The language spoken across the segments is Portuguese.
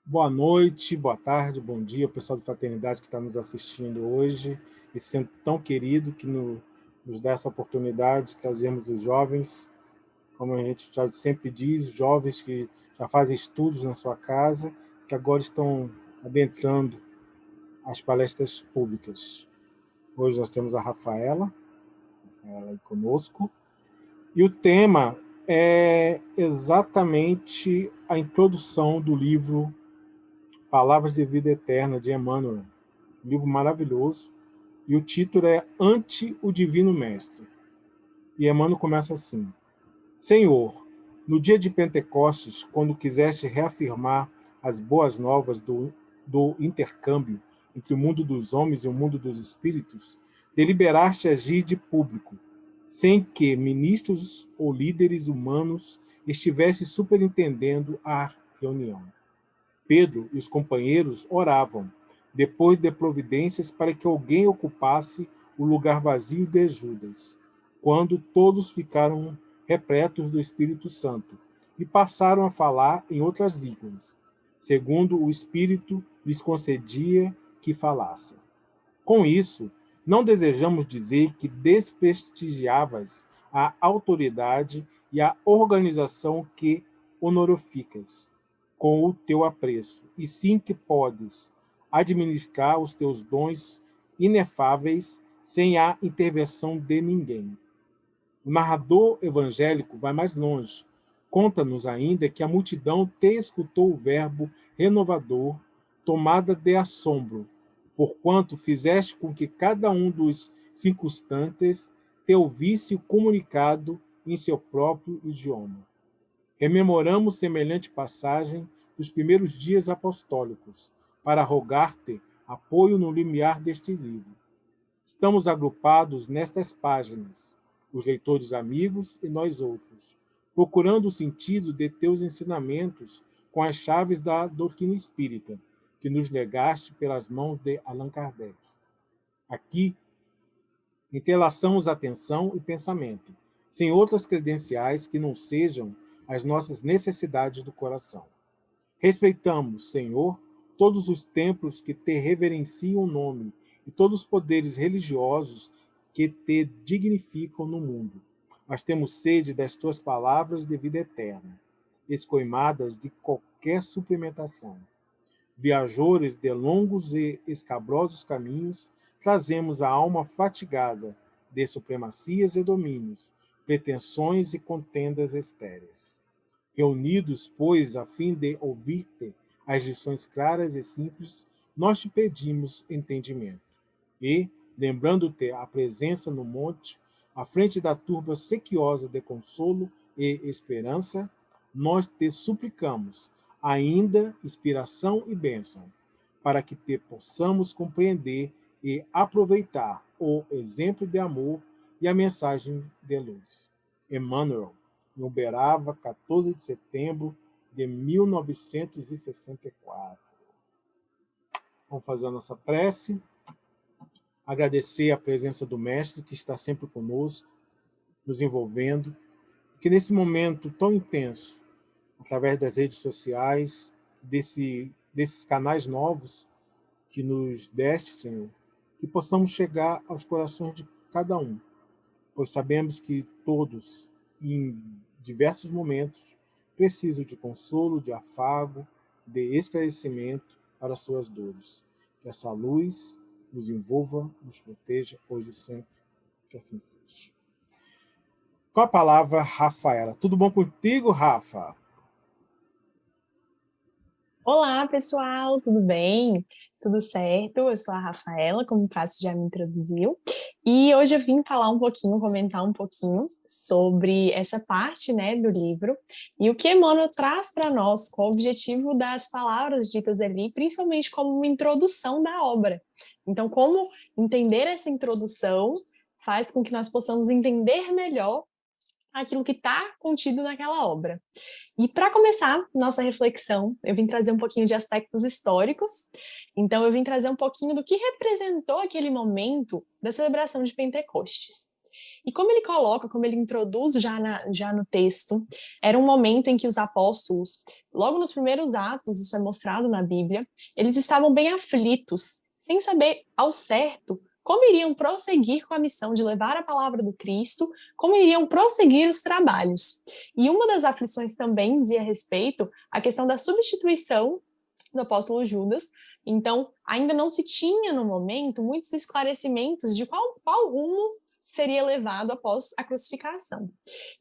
Boa noite, boa tarde, bom dia, pessoal da Fraternidade que está nos assistindo hoje, e sendo tão querido que nos dá essa oportunidade de trazermos os jovens, como a gente já sempre diz, jovens que já fazem estudos na sua casa, que agora estão adentrando as palestras públicas. Hoje nós temos a Rafaela, ela aí conosco, e o tema é exatamente a introdução do livro Palavras de Vida Eterna, de Emmanuel. Um livro maravilhoso. E o título é Ante o Divino Mestre. E Emmanuel começa assim: Senhor, no dia de Pentecostes, quando quiseste reafirmar as boas novas do intercâmbio entre o mundo dos homens e o mundo dos espíritos, deliberaste agir de público, sem que ministros ou líderes humanos estivessem superintendendo a reunião. Pedro e os companheiros oravam, depois de providências para que alguém ocupasse o lugar vazio de Judas, quando todos ficaram repletos do Espírito Santo e passaram a falar em outras línguas, segundo o Espírito lhes concedia que falassem. Com isso, não desejamos dizer que desprestigiavas a autoridade e a organização que honorificas com o teu apreço, e sim que podes administrar os teus dons inefáveis sem a intervenção de ninguém. O narrador evangélico vai mais longe. Conta-nos ainda que a multidão te escutou o verbo renovador, tomada de assombro, porquanto fizeste com que cada um dos circunstantes te ouvisse comunicado em seu próprio idioma. Rememoramos semelhante passagem dos primeiros dias apostólicos, para rogar-te apoio no limiar deste livro. Estamos agrupados nestas páginas, os leitores amigos e nós outros, procurando o sentido de teus ensinamentos com as chaves da doutrina espírita, que nos legaste pelas mãos de Allan Kardec. Aqui, entrelaçamos atenção e pensamento, sem outras credenciais que não sejam as nossas necessidades do coração. Respeitamos, Senhor, todos os templos que te reverenciam o nome e todos os poderes religiosos que te dignificam no mundo. Mas temos sede das tuas palavras de vida eterna, escoimadas de qualquer suplementação. Viajores de longos e escabrosos caminhos, trazemos a alma fatigada de supremacias e domínios, pretensões e contendas estéreis. Reunidos, pois, a fim de ouvir-te as lições claras e simples, nós te pedimos entendimento. E, lembrando-te a presença no monte, à frente da turba sequiosa de consolo e esperança, nós te suplicamos ainda inspiração e bênção, para que te possamos compreender e aproveitar o exemplo de amor e a mensagem de luz. Emmanuel, em Uberaba, 14 de setembro de 1964. Vamos fazer a nossa prece, agradecer a presença do Mestre, que está sempre conosco, nos envolvendo, que nesse momento tão intenso, através das redes sociais, desses canais novos que nos deste, Senhor, que possamos chegar aos corações de cada um, pois sabemos que todos, em diversos momentos, precisam de consolo, de afago, de esclarecimento para suas dores. Que essa luz nos envolva, nos proteja hoje e sempre, que assim seja. Com a palavra, Rafaela. Tudo bom contigo, Rafa? Olá, pessoal, tudo bem? Tudo certo? Eu sou a Rafaela, como o Cássio já me introduziu, e hoje eu vim falar um pouquinho, comentar um pouquinho sobre essa parte, né, do livro e o que Emmanuel traz para nós, com o objetivo das palavras ditas ali, principalmente como uma introdução da obra. Então, como entender essa introdução faz com que nós possamos entender melhor aquilo que está contido naquela obra. E para começar nossa reflexão, eu vim trazer um pouquinho de aspectos históricos. Então, eu vim trazer um pouquinho do que representou aquele momento da celebração de Pentecostes. E como ele coloca, como ele introduz já no texto, era um momento em que os apóstolos, logo nos primeiros atos, isso é mostrado na Bíblia, eles estavam bem aflitos, sem saber ao certo como iriam prosseguir com a missão de levar a palavra do Cristo, como iriam prosseguir os trabalhos. E uma das aflições também dizia respeito à questão da substituição do apóstolo Judas. Então, ainda não se tinha, no momento, muitos esclarecimentos de qual rumo seria levado após a crucificação.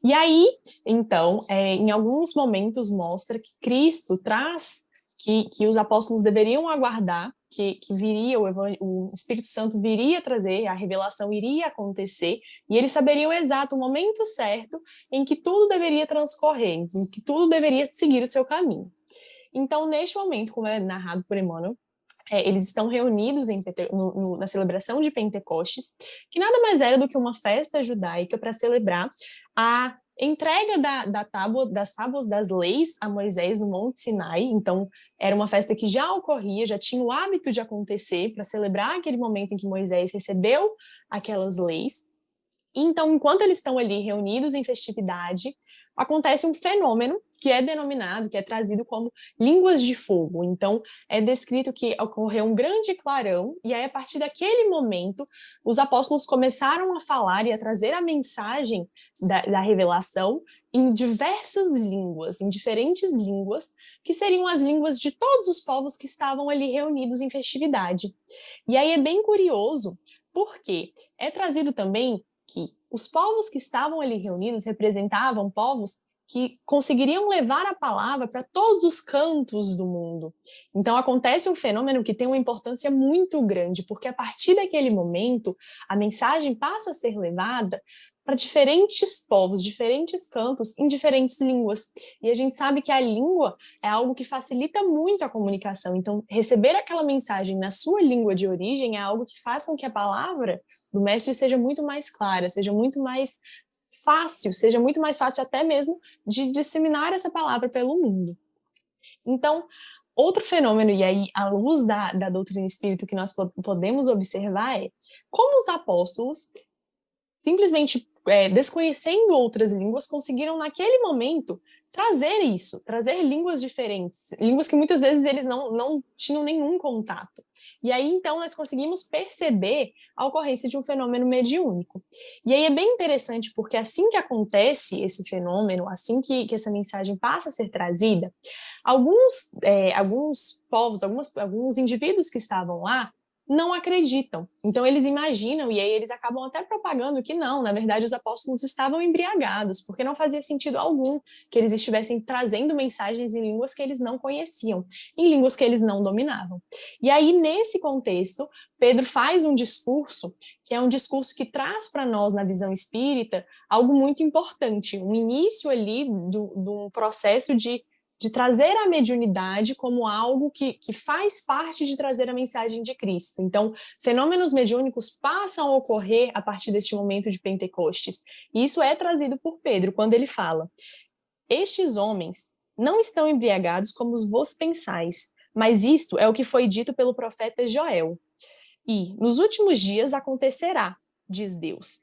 E aí, então, em alguns momentos mostra que Cristo traz que os apóstolos deveriam aguardar, que viria o Espírito Santo viria trazer, a revelação iria acontecer, e eles saberiam o exato momento certo em que tudo deveria transcorrer, em que tudo deveria seguir o seu caminho. Então, neste momento, como é narrado por Emmanuel, eles estão reunidos na celebração de Pentecostes, que nada mais era do que uma festa judaica para celebrar a entrega das tábuas das leis a Moisés no Monte Sinai. Então, era uma festa que já ocorria, já tinha o hábito de acontecer para celebrar aquele momento em que Moisés recebeu aquelas leis. Então, enquanto eles estão ali reunidos em festividade, acontece um fenômeno que é denominado, que é trazido como línguas de fogo. Então, é descrito que ocorreu um grande clarão, e aí, a partir daquele momento, os apóstolos começaram a falar e a trazer a mensagem da revelação em diversas línguas, em diferentes línguas, que seriam as línguas de todos os povos que estavam ali reunidos em festividade. E aí é bem curioso, porque é trazido também que os povos que estavam ali reunidos representavam povos que conseguiriam levar a palavra para todos os cantos do mundo. Então acontece um fenômeno que tem uma importância muito grande, porque a partir daquele momento a mensagem passa a ser levada para diferentes povos, diferentes cantos, em diferentes línguas. E a gente sabe que a língua é algo que facilita muito a comunicação. Então, receber aquela mensagem na sua língua de origem é algo que faz com que a palavra do mestre seja muito mais clara, seja muito mais fácil até mesmo de disseminar essa palavra pelo mundo. Então, outro fenômeno, e aí à luz da doutrina espírita que nós podemos observar é como os apóstolos, simplesmente desconhecendo outras línguas, conseguiram naquele momento trazer línguas diferentes, línguas que muitas vezes eles não tinham nenhum contato. E aí, então, nós conseguimos perceber a ocorrência de um fenômeno mediúnico. E aí é bem interessante, porque assim que acontece esse fenômeno, assim que essa mensagem passa a ser trazida, alguns povos, alguns indivíduos que estavam lá, não acreditam. Então eles imaginam, e aí eles acabam até propagando que não, na verdade os apóstolos estavam embriagados, porque não fazia sentido algum que eles estivessem trazendo mensagens em línguas que eles não conheciam, em línguas que eles não dominavam. E aí, nesse contexto, Pedro faz um discurso, que é um discurso que traz para nós, na visão espírita, algo muito importante, um início ali do processo de trazer a mediunidade como algo que faz parte de trazer a mensagem de Cristo. Então, fenômenos mediúnicos passam a ocorrer a partir deste momento de Pentecostes. E isso é trazido por Pedro, quando ele fala: estes homens não estão embriagados como vos pensais, mas isto é o que foi dito pelo profeta Joel. E, nos últimos dias, acontecerá, diz Deus,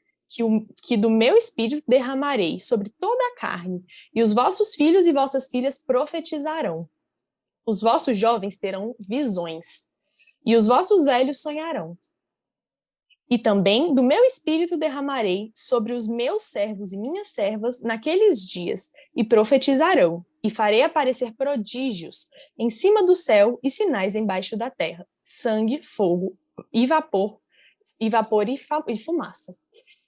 que do meu espírito derramarei sobre toda a carne, e os vossos filhos e vossas filhas profetizarão. Os vossos jovens terão visões, e os vossos velhos sonharão. E também do meu espírito derramarei sobre os meus servos e minhas servas naqueles dias, e profetizarão, e farei aparecer prodígios em cima do céu e sinais embaixo da terra, sangue, fogo e vapor e fumaça.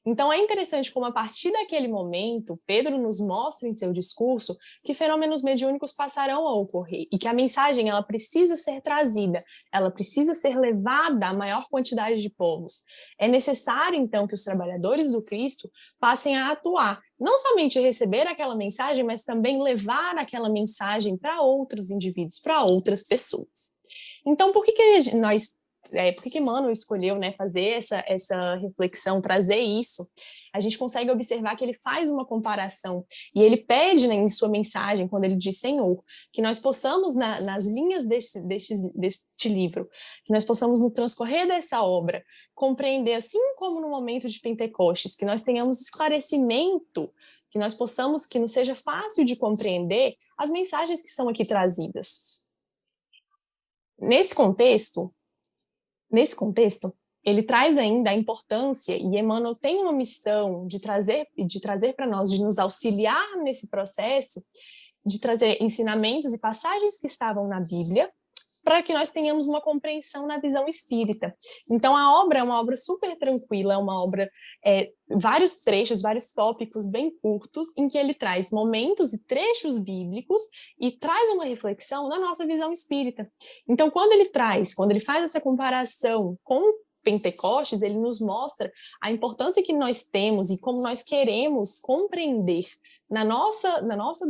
Então é interessante como a partir daquele momento, Pedro nos mostra em seu discurso que fenômenos mediúnicos passarão a ocorrer e que a mensagem ela precisa ser trazida, ela precisa ser levada à maior quantidade de povos. É necessário então que os trabalhadores do Cristo passem a atuar, não somente receber aquela mensagem, mas também levar aquela mensagem para outros indivíduos, para outras pessoas. Então por que nós por que que Emmanuel escolheu, né, fazer essa reflexão, trazer isso, a gente consegue observar que ele faz uma comparação e ele pede, né, em sua mensagem, quando ele diz Senhor, que nós possamos, nas linhas deste livro, que nós possamos, no transcorrer dessa obra, compreender, assim como no momento de Pentecostes, que nós tenhamos esclarecimento, que nós possamos, que nos seja fácil de compreender as mensagens que são aqui trazidas. Nesse contexto, ele traz ainda a importância, e Emmanuel tem uma missão de trazer para nós, de nos auxiliar nesse processo, de trazer ensinamentos e passagens que estavam na Bíblia, para que nós tenhamos uma compreensão na visão espírita. Então, a obra é uma obra super tranquila, é uma obra, vários trechos, vários tópicos bem curtos, em que ele traz momentos e trechos bíblicos e traz uma reflexão na nossa visão espírita. Então, quando ele faz essa comparação com Pentecostes, ele nos mostra a importância que nós temos e como nós queremos compreender na nossa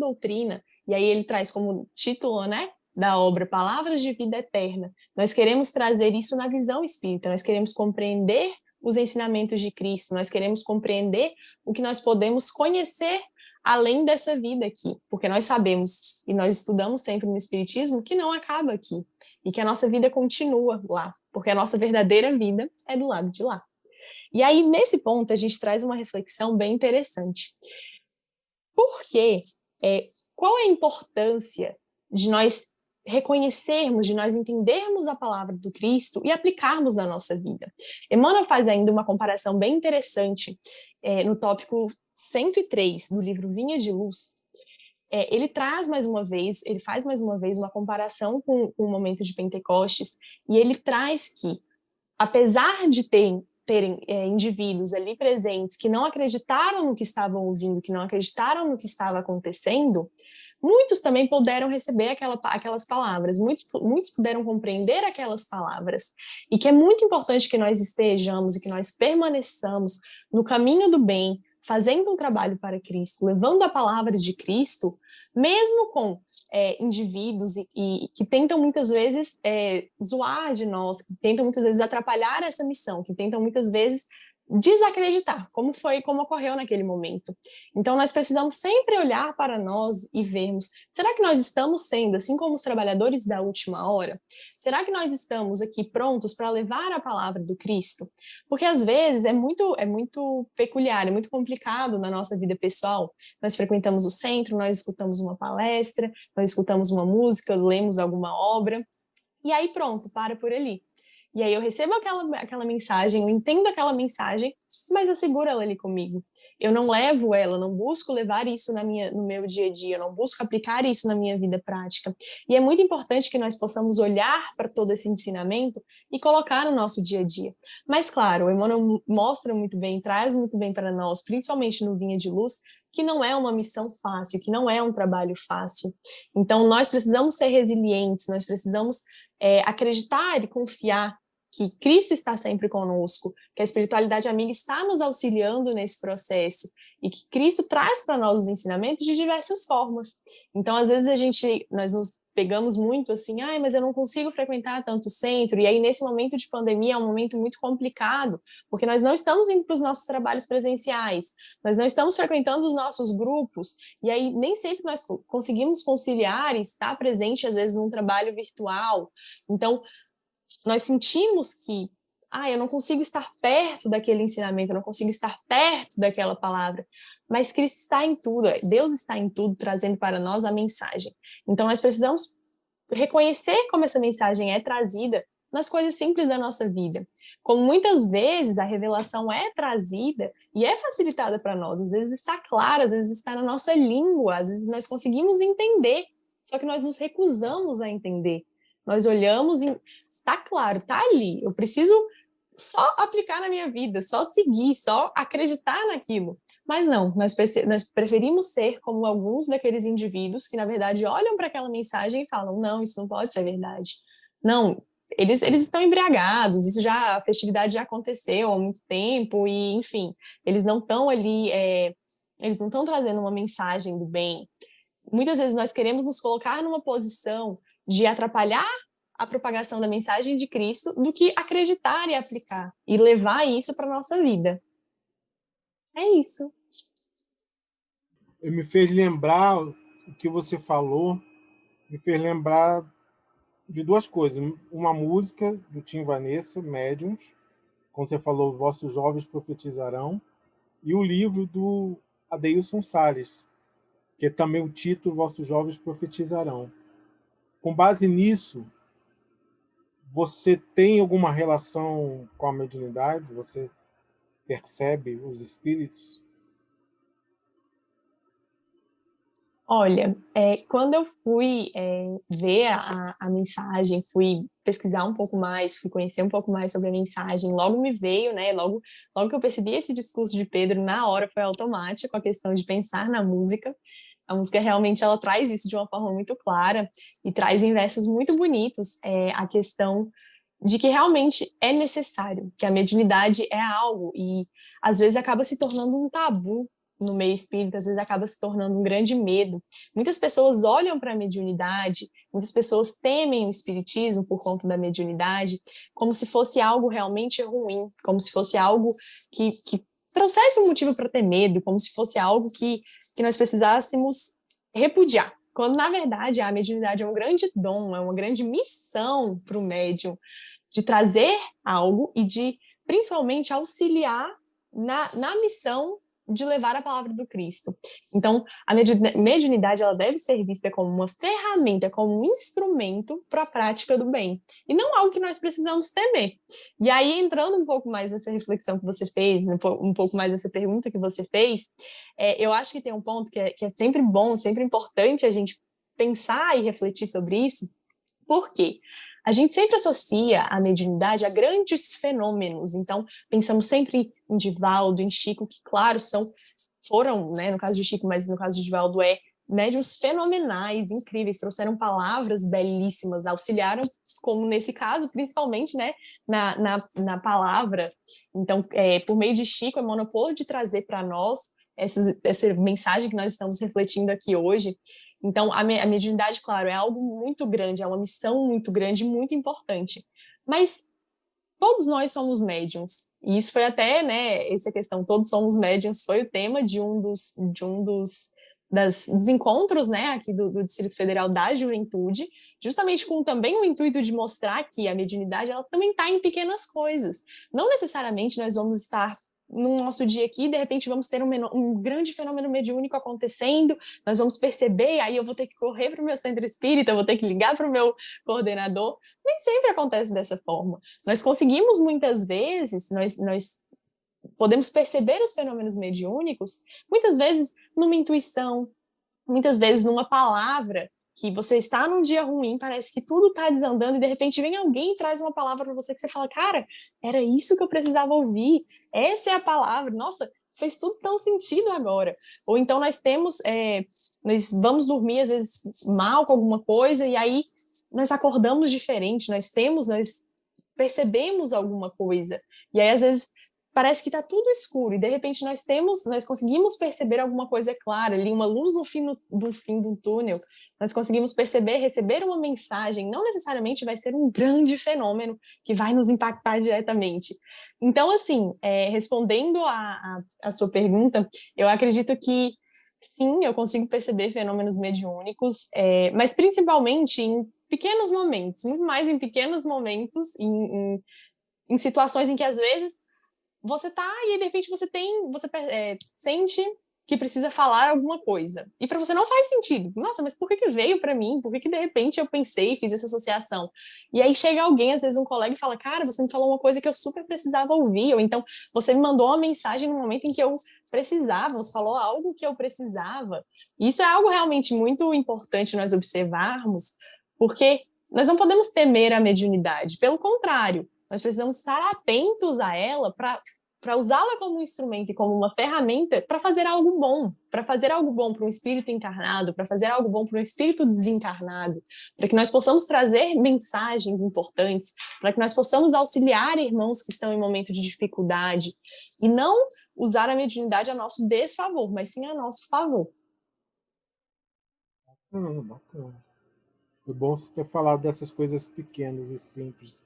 doutrina, e aí ele traz como título, né, da obra Palavras de Vida Eterna. Nós queremos trazer isso na visão espírita, nós queremos compreender os ensinamentos de Cristo, nós queremos compreender o que nós podemos conhecer além dessa vida aqui, porque nós sabemos, e nós estudamos sempre no Espiritismo, que não acaba aqui, e que a nossa vida continua lá, porque a nossa verdadeira vida é do lado de lá. E aí, nesse ponto, a gente traz uma reflexão bem interessante. Qual é a importância de nós reconhecermos, de nós entendermos a palavra do Cristo e aplicarmos na nossa vida? Emmanuel faz ainda uma comparação bem interessante no tópico 103 do livro Vinha de Luz. Ele faz mais uma vez uma comparação com o momento de Pentecostes, e ele traz que, apesar de terem indivíduos ali presentes que não acreditaram no que estavam ouvindo, que não acreditaram no que estava acontecendo, muitos também puderam receber aquelas palavras, muitos puderam compreender aquelas palavras, e que é muito importante que nós estejamos e que nós permaneçamos no caminho do bem, fazendo um trabalho para Cristo, levando a palavra de Cristo, mesmo com indivíduos e que tentam muitas vezes zoar de nós, que tentam muitas vezes atrapalhar essa missão, que tentam muitas vezes desacreditar, como ocorreu naquele momento. Então, nós precisamos sempre olhar para nós e vermos, será que nós estamos sendo, assim como os trabalhadores da última hora? Será que nós estamos aqui prontos para levar a palavra do Cristo? Porque, às vezes, é muito peculiar, é muito complicado na nossa vida pessoal. Nós frequentamos o centro, nós escutamos uma palestra, nós escutamos uma música, lemos alguma obra, e aí pronto, para por ali. E aí eu recebo aquela mensagem, eu entendo aquela mensagem, mas eu seguro ela ali comigo. Eu não levo ela, não busco levar isso no meu dia a dia, eu não busco aplicar isso na minha vida prática. E é muito importante que nós possamos olhar para todo esse ensinamento e colocar no nosso dia a dia. Mas, claro, o Emmanuel mostra muito bem, traz muito bem para nós, principalmente no Vinha de Luz, que não é uma missão fácil, que não é um trabalho fácil. Então, nós precisamos ser resilientes, nós precisamos acreditar e confiar que Cristo está sempre conosco, que a espiritualidade amiga está nos auxiliando nesse processo e que Cristo traz para nós os ensinamentos de diversas formas. Então, às vezes, nós nos pegamos muito assim, mas eu não consigo frequentar tanto o centro, e aí nesse momento de pandemia é um momento muito complicado, porque nós não estamos indo para os nossos trabalhos presenciais, nós não estamos frequentando os nossos grupos, e aí nem sempre nós conseguimos conciliar e estar presente, às vezes, num trabalho virtual. Então, nós sentimos que eu não consigo estar perto daquele ensinamento, eu não consigo estar perto daquela palavra, mas Cristo está em tudo, Deus está em tudo, trazendo para nós a mensagem. Então, nós precisamos reconhecer como essa mensagem é trazida nas coisas simples da nossa vida. Como muitas vezes a revelação é trazida e é facilitada para nós, às vezes está clara, às vezes está na nossa língua, às vezes nós conseguimos entender, só que nós nos recusamos a entender. Nós olhamos e está claro, está ali, eu preciso só aplicar na minha vida, só seguir, só acreditar naquilo. Mas não, nós preferimos ser como alguns daqueles indivíduos que, na verdade, olham para aquela mensagem e falam, não, isso não pode ser verdade. Não, eles estão embriagados, a festividade já aconteceu há muito tempo e, enfim, eles não estão ali, eles não estão trazendo uma mensagem do bem. Muitas vezes nós queremos nos colocar numa posição de atrapalhar a propagação da mensagem de Cristo do que acreditar e aplicar e levar isso para a nossa vida. É isso. Me fez lembrar, o que você falou, me fez lembrar de duas coisas. Uma música do Tim Vanessa, Médiuns, como você falou, Vossos Jovens Profetizarão, e o livro do Adeilson Salles, que é também o título Vossos Jovens Profetizarão. Com base nisso, você tem alguma relação com a mediunidade? Você percebe os espíritos? Olha, quando eu fui ver a mensagem, fui pesquisar um pouco mais, fui conhecer um pouco mais sobre a mensagem, logo me veio, né? Logo que eu percebi esse discurso de Pedro, na hora foi automático a questão de pensar na música. A música realmente ela traz isso de uma forma muito clara e traz em versos muito bonitos a questão de que realmente é necessário, que a mediunidade é algo e às vezes acaba se tornando um tabu no meio espírita, às vezes acaba se tornando um grande medo. Muitas pessoas olham para a mediunidade, muitas pessoas temem o espiritismo por conta da mediunidade, como se fosse algo realmente ruim, como se fosse algo que trouxesse um motivo para ter medo, como se fosse algo que nós precisássemos repudiar. Quando, na verdade, a mediunidade é um grande dom, é uma grande missão para o médium, de trazer algo e de, principalmente, auxiliar na missão de levar a palavra do Cristo. Então, a mediunidade ela deve ser vista como uma ferramenta, como um instrumento para a prática do bem, e não algo que nós precisamos temer. E aí, entrando um pouco mais nessa reflexão que você fez, um pouco mais nessa pergunta que você fez, eu acho que tem um ponto que é sempre bom, sempre importante a gente pensar e refletir sobre isso. Por quê? A gente sempre associa a mediunidade a grandes fenômenos, então pensamos sempre em Divaldo, em Chico, que claro, foram, né, no caso de Chico, mas no caso de Divaldo médiuns fenomenais, incríveis, trouxeram palavras belíssimas, auxiliaram, como nesse caso, principalmente, né, na palavra. Então, por meio de Chico, Emmanuel pôde trazer para nós essa mensagem que nós estamos refletindo aqui hoje. Então, a mediunidade, claro, é algo muito grande, é uma missão muito grande, muito importante. Mas todos nós somos médiums. E isso foi até, né, essa questão, todos somos médiums, foi o tema de dos encontros, né, aqui do Distrito Federal da Juventude, justamente com também o intuito de mostrar que a mediunidade, ela também está em pequenas coisas. Não necessariamente nós vamos estar no nosso dia aqui, de repente vamos ter um grande fenômeno mediúnico acontecendo, nós vamos perceber, aí eu vou ter que correr para o meu centro espírita, eu vou ter que ligar para o meu coordenador. Nem sempre acontece dessa forma. Nós conseguimos muitas vezes, nós podemos perceber os fenômenos mediúnicos, muitas vezes numa intuição, muitas vezes numa palavra, que você está num dia ruim, parece que tudo está desandando e de repente vem alguém e traz uma palavra para você que você fala, cara, era isso que eu precisava ouvir, essa é a palavra, nossa, fez tudo tão sentido agora. Ou então nós vamos dormir às vezes mal com alguma coisa e aí nós acordamos diferente, nós percebemos alguma coisa. E aí, às vezes, parece que está tudo escuro, e de repente nós conseguimos perceber alguma coisa clara, ali, uma luz no fim do túnel, nós conseguimos perceber, receber uma mensagem, não necessariamente vai ser um grande fenômeno que vai nos impactar diretamente. Então, assim, respondendo a sua pergunta, eu acredito que sim, eu consigo perceber fenômenos mediúnicos, mas principalmente em pequenos momentos, muito mais em pequenos momentos, em situações em que às vezes você tá e de repente você sente que precisa falar alguma coisa. E para você não faz sentido. Nossa, mas por que veio para mim? Por que de repente eu pensei e fiz essa associação? E aí chega alguém, às vezes um colega, e fala: cara, você me falou uma coisa que eu super precisava ouvir. Ou então você me mandou uma mensagem no momento em que eu precisava, você falou algo que eu precisava. E isso é algo realmente muito importante nós observarmos, porque nós não podemos temer a mediunidade. Pelo contrário, nós precisamos estar atentos a ela para usá-la como um instrumento e como uma ferramenta para fazer algo bom, para um espírito encarnado, para fazer algo bom para um espírito desencarnado, para que nós possamos trazer mensagens importantes, para que nós possamos auxiliar irmãos que estão em momento de dificuldade e não usar a mediunidade a nosso desfavor, mas sim a nosso favor. Bacana, bacana. Foi bom você ter falado dessas coisas pequenas e simples,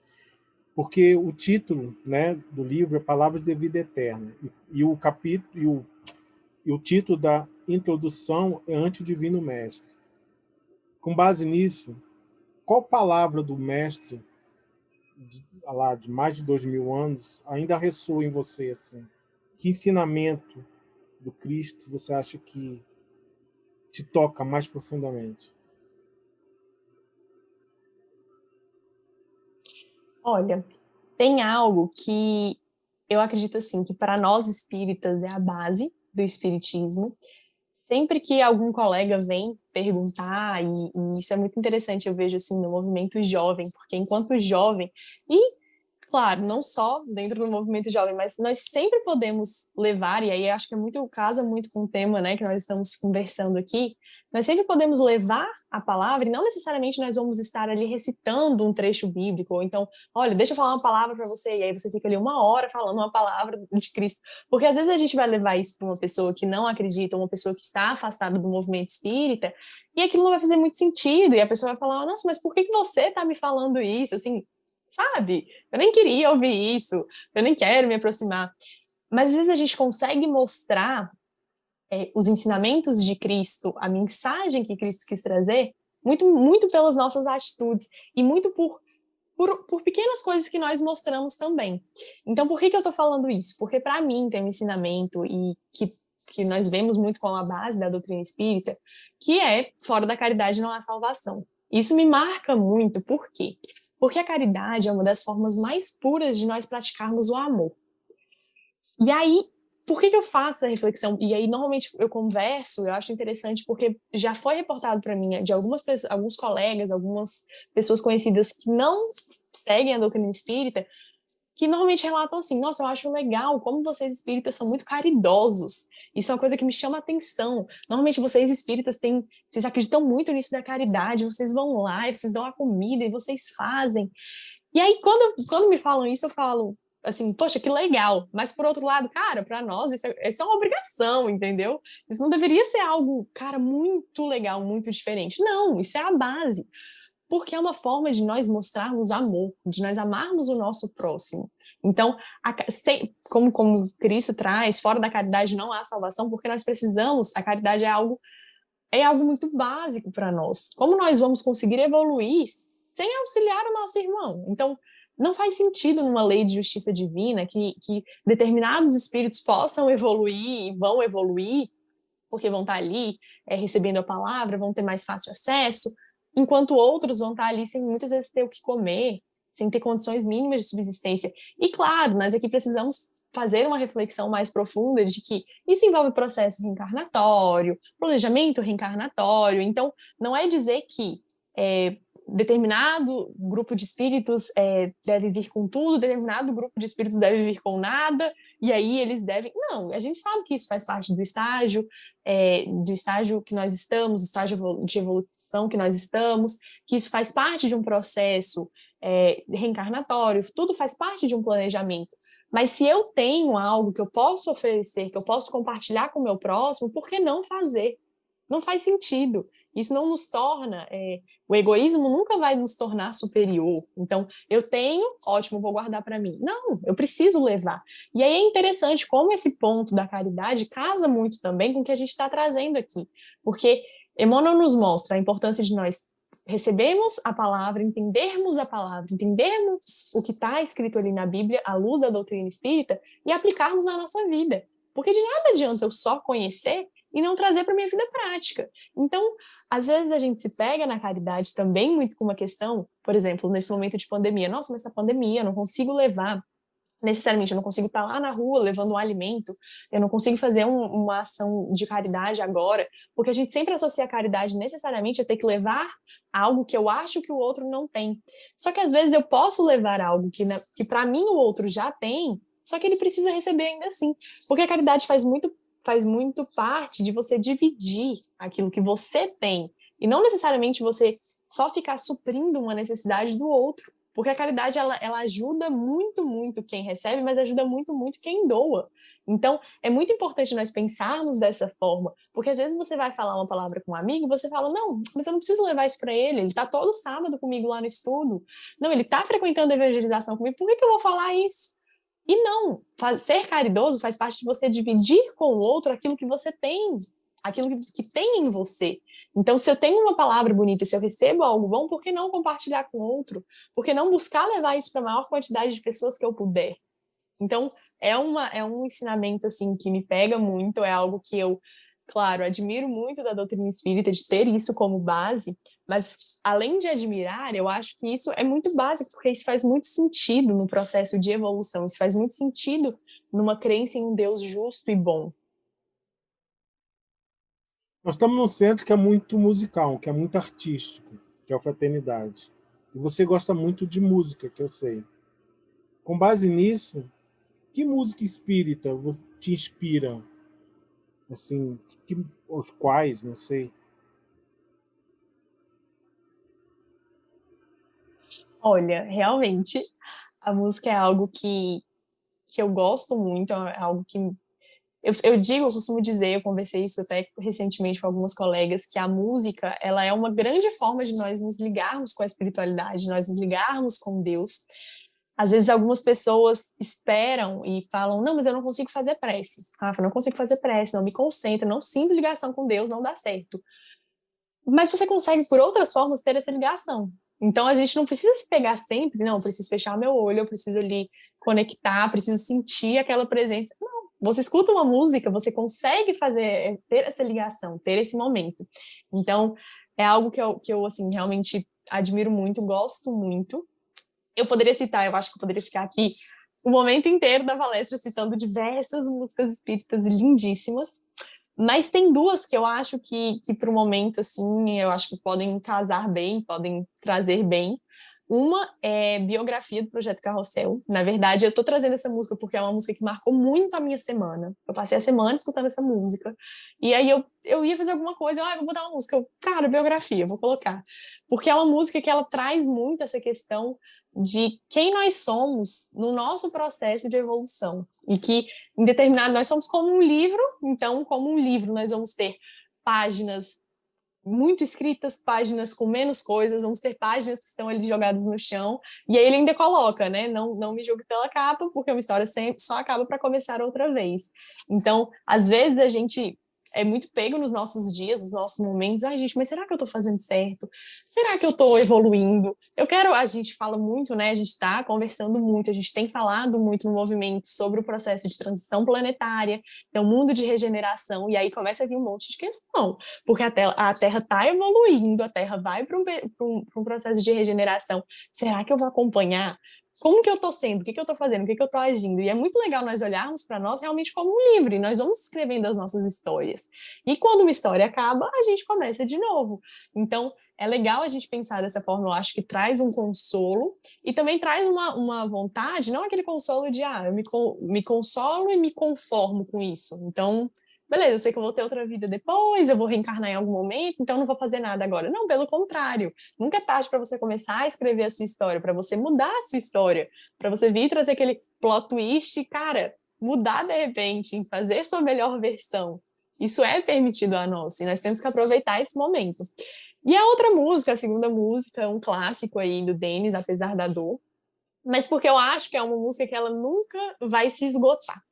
porque o título, né, do livro é Palavras de Vida Eterna, e o capítulo e o título da introdução é Ante o Divino Mestre. Com base nisso, qual palavra do mestre de mais de 2000 anos ainda ressoa em você assim? Que ensinamento do Cristo você acha que te toca mais profundamente? Olha, tem algo que eu acredito assim, que para nós espíritas é a base do espiritismo. Sempre que algum colega vem perguntar, e isso é muito interessante, eu vejo assim no movimento jovem, porque enquanto jovem, e claro, não só dentro do movimento jovem, mas nós sempre podemos levar, e aí acho que é muito, casa muito com o tema, né, que nós estamos conversando aqui, nós sempre podemos levar a palavra, e não necessariamente nós vamos estar ali recitando um trecho bíblico, ou então, olha, deixa eu falar uma palavra para você, e aí você fica ali 1 hora falando uma palavra de Cristo, porque às vezes a gente vai levar isso para uma pessoa que não acredita, uma pessoa que está afastada do movimento espírita, e aquilo não vai fazer muito sentido, e a pessoa vai falar, nossa, mas por que você está me falando isso? Assim, sabe? Eu nem queria ouvir isso, eu nem quero me aproximar. Mas às vezes a gente consegue mostrar os ensinamentos de Cristo, a mensagem que Cristo quis trazer, muito, muito pelas nossas atitudes e muito por pequenas coisas que nós mostramos também. Então, por que eu estou falando isso? Porque, para mim, tem um ensinamento e que nós vemos muito com a base da doutrina espírita, que é, fora da caridade não há salvação. Isso me marca muito, por quê? Porque a caridade é uma das formas mais puras de nós praticarmos o amor. E aí, por que eu faço a reflexão? E aí, normalmente, eu converso, eu acho interessante, porque já foi reportado para mim de algumas pessoas, alguns colegas, algumas pessoas conhecidas que não seguem a doutrina espírita, que normalmente relatam assim, nossa, eu acho legal como vocês espíritas são muito caridosos. Isso é uma coisa que me chama a atenção. Normalmente vocês espíritas vocês acreditam muito nisso da caridade, vocês vão lá e vocês dão a comida e vocês fazem. E aí, quando me falam isso, eu falo assim, poxa, que legal. Mas, por outro lado, cara, para nós, isso é uma obrigação, entendeu? Isso não deveria ser algo, cara, muito legal, muito diferente. Não, isso é a base. Porque é uma forma de nós mostrarmos amor, de nós amarmos o nosso próximo. Então, como Cristo traz, fora da caridade não há salvação, porque nós precisamos, a caridade é algo muito básico para nós. Como nós vamos conseguir evoluir sem auxiliar o nosso irmão? Então, não faz sentido numa lei de justiça divina que determinados espíritos possam evoluir e vão evoluir, porque vão estar ali recebendo a palavra, vão ter mais fácil acesso, enquanto outros vão estar ali sem muitas vezes ter o que comer, sem ter condições mínimas de subsistência. E claro, nós aqui precisamos fazer uma reflexão mais profunda de que isso envolve processo reencarnatório, planejamento reencarnatório. Então, não é dizer que determinado grupo de espíritos deve vir com tudo, determinado grupo de espíritos deve vir com nada, e aí eles devem... Não, a gente sabe que isso faz parte do estágio que nós estamos, do estágio de evolução que nós estamos, que isso faz parte de um processo reencarnatório, tudo faz parte de um planejamento. Mas se eu tenho algo que eu posso oferecer, que eu posso compartilhar com o meu próximo, por que não fazer? Não faz sentido. Isso não nos torna... o egoísmo nunca vai nos tornar superior. Então, eu tenho, ótimo, vou guardar para mim. Não, eu preciso levar. E aí é interessante como esse ponto da caridade casa muito também com o que a gente está trazendo aqui. Porque Emmanuel nos mostra a importância de nós recebermos a palavra, entendermos o que está escrito ali na Bíblia, à luz da doutrina espírita, e aplicarmos na nossa vida. Porque de nada adianta eu só conhecer e não trazer para a minha vida prática. Então, às vezes a gente se pega na caridade também muito com uma questão, por exemplo, nesse momento de pandemia. Nossa, mas essa pandemia, eu não consigo levar necessariamente, eu não consigo estar lá na rua levando um alimento, eu não consigo fazer uma ação de caridade agora, porque a gente sempre associa a caridade necessariamente a ter que levar algo que eu acho que o outro não tem. Só que às vezes eu posso levar algo que para mim o outro já tem, só que ele precisa receber ainda assim, porque a caridade faz muito parte de você dividir aquilo que você tem, e não necessariamente você só ficar suprindo uma necessidade do outro. Porque a caridade, ela ajuda muito, muito quem recebe, mas ajuda muito, muito quem doa. Então, é muito importante nós pensarmos dessa forma, porque às vezes você vai falar uma palavra com um amigo e você fala, não, mas eu não preciso levar isso para ele está todo sábado comigo lá no estudo. Não, ele está frequentando a evangelização comigo, por que eu vou falar isso? E não, ser caridoso faz parte de você dividir com o outro aquilo que você tem, aquilo que tem em você. Então, se eu tenho uma palavra bonita, se eu recebo algo bom, por que não compartilhar com o outro? Por que não buscar levar isso para a maior quantidade de pessoas que eu puder? Então, é um ensinamento assim que me pega muito, é algo que eu, claro, admiro muito da doutrina espírita de ter isso como base, mas além de admirar, eu acho que isso é muito básico, porque isso faz muito sentido no processo de evolução, isso faz muito sentido numa crença em um Deus justo e bom. Nós estamos num centro que é muito musical, que é muito artístico, que é a Fraternidade. E você gosta muito de música, que eu sei. Com base nisso, que música espírita te inspira? Assim, os quais, não sei. Olha, realmente, a música é algo que eu gosto muito, é algo que eu costumo dizer, eu conversei isso até recentemente com algumas colegas, que a música, ela é uma grande forma de nós nos ligarmos com a espiritualidade, nós nos ligarmos com Deus. Às vezes algumas pessoas esperam e falam, não, mas eu não consigo fazer prece. Rafa, não consigo fazer prece, não me concentro, não sinto ligação com Deus, não dá certo. Mas você consegue, por outras formas, ter essa ligação. Então, a gente não precisa se pegar sempre, não, eu preciso fechar meu olho, eu preciso ali conectar, preciso sentir aquela presença. Não, você escuta uma música, você consegue fazer, ter essa ligação, ter esse momento. Então, é algo que eu assim, realmente admiro muito, gosto muito. Eu poderia citar, eu acho que eu poderia ficar aqui o momento inteiro da palestra citando diversas músicas espíritas lindíssimas, mas tem duas que eu acho que para o momento, assim, eu acho que podem casar bem, podem trazer bem. Uma é Biografia do Projeto Carrossel. Na verdade, eu estou trazendo essa música porque é uma música que marcou muito a minha semana. Eu passei a semana escutando essa música. E aí eu ia fazer alguma coisa, eu vou botar uma música. Cara, biografia, eu vou colocar. Porque é uma música que ela traz muito essa questão de quem nós somos no nosso processo de evolução. E que em determinado, nós somos como um livro, então, como um livro, nós vamos ter páginas muito escritas, páginas com menos coisas, vamos ter páginas que estão ali jogadas no chão, e aí ele ainda coloca, né, não me julgue pela capa, porque uma história sempre só acaba para começar outra vez. Então, às vezes a gente é muito pego nos nossos dias, nos nossos momentos, ai gente, mas será que eu estou fazendo certo? Será que eu estou evoluindo? A gente fala muito, né, a gente está conversando muito, a gente tem falado muito no movimento sobre o processo de transição planetária, então mundo de regeneração, e aí começa a vir um monte de questão, porque a Terra está evoluindo, a Terra vai para um processo de regeneração. Será que eu vou acompanhar? Como que eu estou sendo? O que eu estou fazendo? O que eu estou agindo? E é muito legal nós olharmos para nós realmente como um livro, e nós vamos escrevendo as nossas histórias. E quando uma história acaba, a gente começa de novo. Então, é legal a gente pensar dessa forma, eu acho que traz um consolo e também traz uma vontade, não aquele consolo de, eu me consolo e me conformo com isso. Então, beleza, eu sei que eu vou ter outra vida depois, eu vou reencarnar em algum momento, então não vou fazer nada agora. Não, pelo contrário. Nunca é tarde para você começar a escrever a sua história, para você mudar a sua história, para você vir trazer aquele plot twist, cara, mudar de repente, fazer sua melhor versão. Isso é permitido a nós, e nós temos que aproveitar esse momento. E a outra música, a segunda música, um clássico aí do Denis, Apesar da Dor, mas porque eu acho que é uma música que ela nunca vai se esgotar.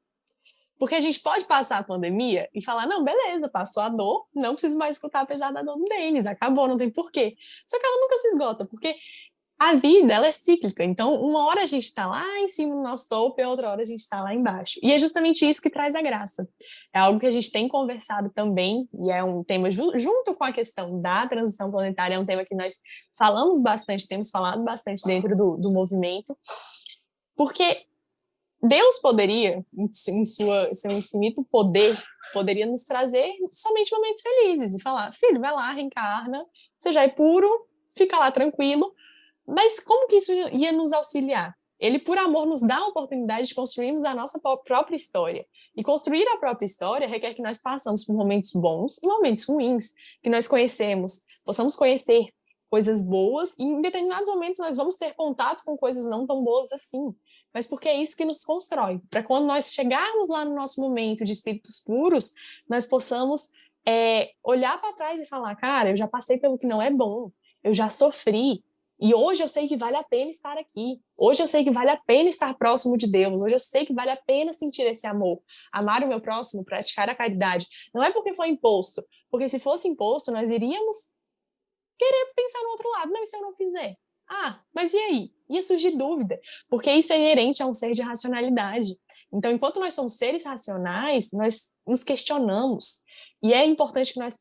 Porque a gente pode passar a pandemia e falar, não, beleza, passou a dor, não preciso mais escutar Apesar da Dor do Denis, acabou, não tem porquê. Só que ela nunca se esgota, porque a vida, ela é cíclica, então uma hora a gente está lá em cima do nosso topo e outra hora a gente está lá embaixo. E é justamente isso que traz a graça. É algo que a gente tem conversado também, e é um tema junto com a questão da transição planetária, é um tema que nós falamos bastante, temos falado bastante dentro do movimento, porque Deus poderia, em seu infinito poder, poderia nos trazer somente momentos felizes e falar, filho, vai lá, reencarna, você já é puro, fica lá tranquilo, mas como que isso ia nos auxiliar? Ele, por amor, nos dá a oportunidade de construirmos a nossa própria história. E construir a própria história requer que nós passemos por momentos bons e momentos ruins, que nós possamos conhecer coisas boas, e em determinados momentos nós vamos ter contato com coisas não tão boas assim, mas porque é isso que nos constrói, para quando nós chegarmos lá no nosso momento de espíritos puros, nós possamos olhar para trás e falar, cara, eu já passei pelo que não é bom, eu já sofri, e hoje eu sei que vale a pena estar aqui. Hoje eu sei que vale a pena estar próximo de Deus. Hoje eu sei que vale a pena sentir esse amor. Amar o meu próximo, praticar a caridade. Não é porque foi imposto. Porque se fosse imposto, nós iríamos querer pensar no outro lado. Não, e se eu não fizer? Ah, mas e aí? Ia surgir dúvida. Porque isso é inerente a um ser de racionalidade. Então, enquanto nós somos seres racionais, nós nos questionamos. E é importante que nós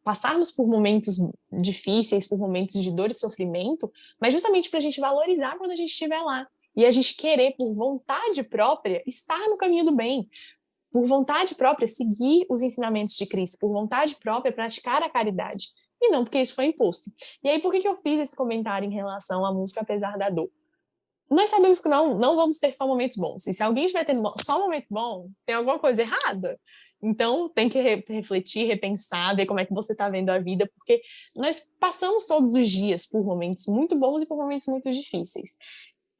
passarmos por momentos difíceis, por momentos de dor e sofrimento, mas justamente para a gente valorizar quando a gente estiver lá. E a gente querer, por vontade própria, estar no caminho do bem. Por vontade própria, seguir os ensinamentos de Cristo. Por vontade própria, praticar a caridade. E não porque isso foi imposto. E aí, por que eu fiz esse comentário em relação à música Apesar da Dor? Nós sabemos que não vamos ter só momentos bons. E se alguém estiver tendo só um momento bom, tem alguma coisa errada. Então, tem que refletir, repensar, ver como é que você está vendo a vida, porque nós passamos todos os dias por momentos muito bons e por momentos muito difíceis.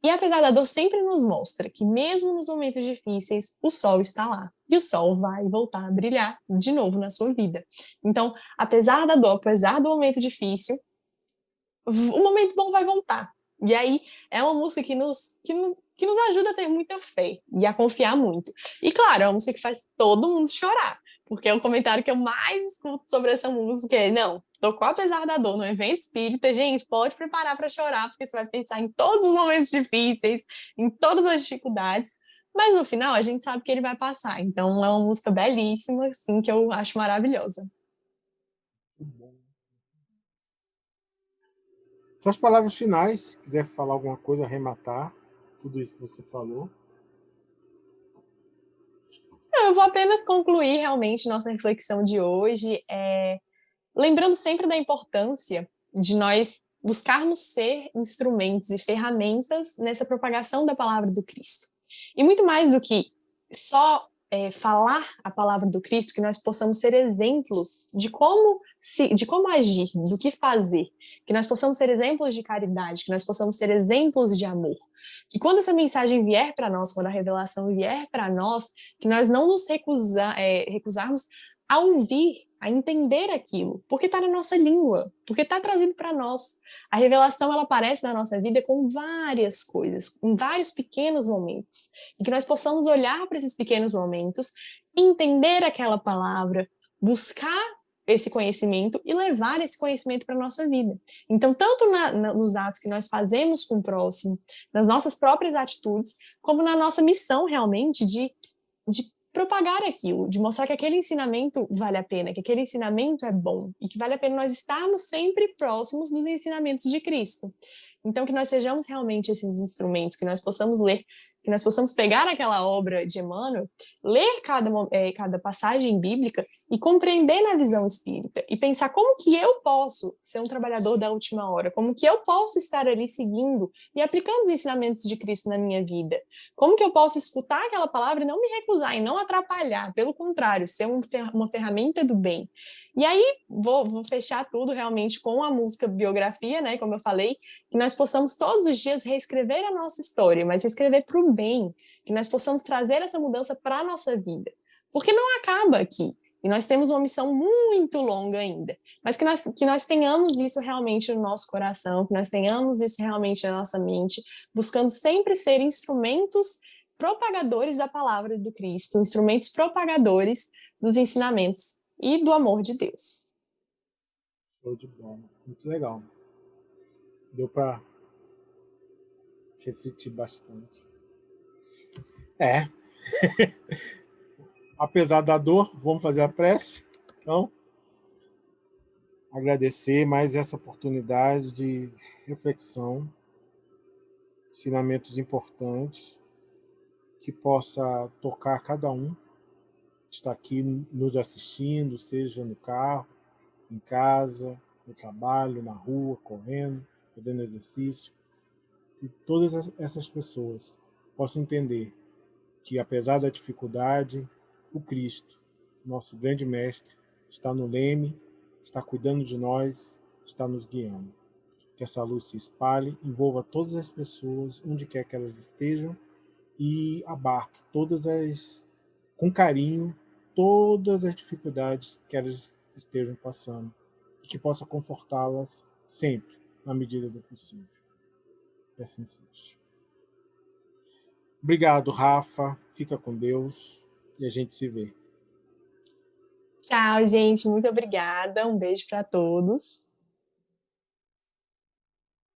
E apesar da dor sempre nos mostra que mesmo nos momentos difíceis, o sol está lá. E o sol vai voltar a brilhar de novo na sua vida. Então, apesar da dor, apesar do momento difícil, o momento bom vai voltar. E aí é uma música que nos ajuda a ter muita fé e a confiar muito. E claro, é uma música que faz todo mundo chorar, porque é o comentário que eu mais escuto sobre essa música é, não, tocou apesar da dor no evento espírita, gente, pode preparar para chorar, porque você vai pensar em todos os momentos difíceis, em todas as dificuldades, mas no final a gente sabe que ele vai passar. Então é uma música belíssima, assim, que eu acho maravilhosa. Suas palavras finais, se quiser falar alguma coisa, arrematar tudo isso que você falou. Eu vou apenas concluir realmente nossa reflexão de hoje, lembrando sempre da importância de nós buscarmos ser instrumentos e ferramentas nessa propagação da palavra do Cristo. E muito mais do que só falar a palavra do Cristo, que nós possamos ser exemplos de como agir, do que fazer, que nós possamos ser exemplos de caridade, que nós possamos ser exemplos de amor. Que quando essa mensagem vier para nós, quando a revelação vier para nós, que nós não nos recusarmos a ouvir, a entender aquilo, porque está na nossa língua, porque está trazido para nós. A revelação, ela aparece na nossa vida com várias coisas, em vários pequenos momentos, e que nós possamos olhar para esses pequenos momentos, entender aquela palavra, buscar esse conhecimento e levar esse conhecimento para a nossa vida. Então, tanto nos atos que nós fazemos com o próximo, nas nossas próprias atitudes, como na nossa missão realmente de propagar aquilo, de mostrar que aquele ensinamento vale a pena, que aquele ensinamento é bom e que vale a pena nós estarmos sempre próximos dos ensinamentos de Cristo. Então, que nós sejamos realmente esses instrumentos, que nós possamos ler, que nós possamos pegar aquela obra de Emmanuel, ler cada passagem bíblica e compreender na visão espírita e pensar como que eu posso ser um trabalhador da última hora, como que eu posso estar ali seguindo e aplicando os ensinamentos de Cristo na minha vida, como que eu posso escutar aquela palavra e não me recusar e não atrapalhar, pelo contrário, ser uma ferramenta do bem. E aí, vou fechar tudo realmente com a música Biografia, né, como eu falei, que nós possamos todos os dias reescrever a nossa história, mas reescrever para o bem, que nós possamos trazer essa mudança para a nossa vida. Porque não acaba aqui, e nós temos uma missão muito longa ainda, mas que nós tenhamos isso realmente no nosso coração, que nós tenhamos isso realmente na nossa mente, buscando sempre ser instrumentos propagadores da palavra do Cristo, instrumentos propagadores dos ensinamentos e do amor de Deus. Show de bola. Muito legal. Deu para refletir bastante. Apesar da dor, vamos fazer a prece. Então, agradecer mais essa oportunidade de reflexão, ensinamentos importantes, que possa tocar cada um que está aqui nos assistindo, seja no carro, em casa, no trabalho, na rua, correndo, fazendo exercício. Que todas essas pessoas possam entender que, apesar da dificuldade, o Cristo, nosso grande mestre, está no leme, está cuidando de nós, está nos guiando. que essa luz se espalhe, envolva todas as pessoas, onde quer que elas estejam, e abarque com carinho, todas as dificuldades que elas estejam passando, e que possa confortá-las sempre, na medida do possível. Que assim seja. Obrigado, Rafa. Fica com Deus e a gente se vê. Tchau, gente. Muito obrigada. Um beijo para todos.